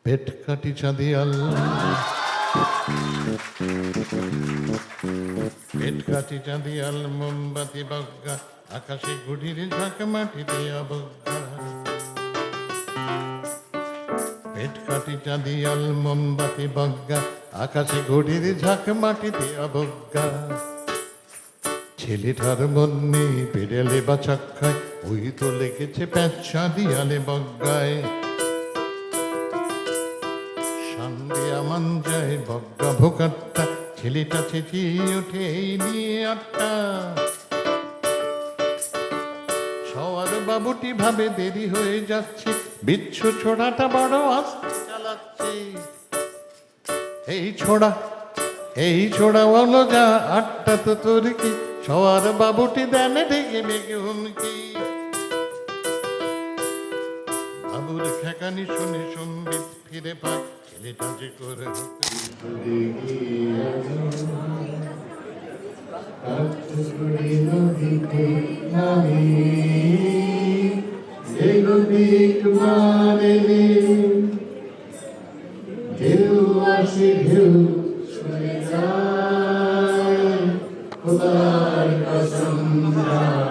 পেট কাটি চাঁদিয়াল, পেট কাটি চাঁদিয়াল, মোমবাতি বজ্ঞা, আকাশে ঘুড়ির ঝাঁক মাটিতে অবজ্ঞা। পেট কাটি চাঁদিয়াল, মোমবাতি বজ্ঞা, আকাশে ঘুড়ির ঝাঁক মাটিতে অবজ্ঞা। ছেলেটার মনে পেরেলে বা চাক্ষায়, ওই তো লেগেছে প্যাঁচা দিয়ালে বজ্ঞায়। সন্ধ্যা মান যায় বজ্ঞা ভোকাট্টা, ছেলেটা চেঁচিয়ে ওঠে এই নিয়ে আটটা। সওয়ার বাবুটি ভাবে দেরি হয়ে যাচ্ছে, বিচ্ছু ছোড়াটা বড় আস্তে চালাচ্ছে। এই ছোড়া হলো যা, আটটা তো তোর কি, সওয়ার বাবুটি দেন ঢেকে মেঘে হুমকি। বাবুর খেকানি শুনে সম্বিত ফিরে পায়, ছেলেটা যে করে নদীতে নামি ঢেউ আসে ঢেউ শুনে যায়, খোদার কসম যায়।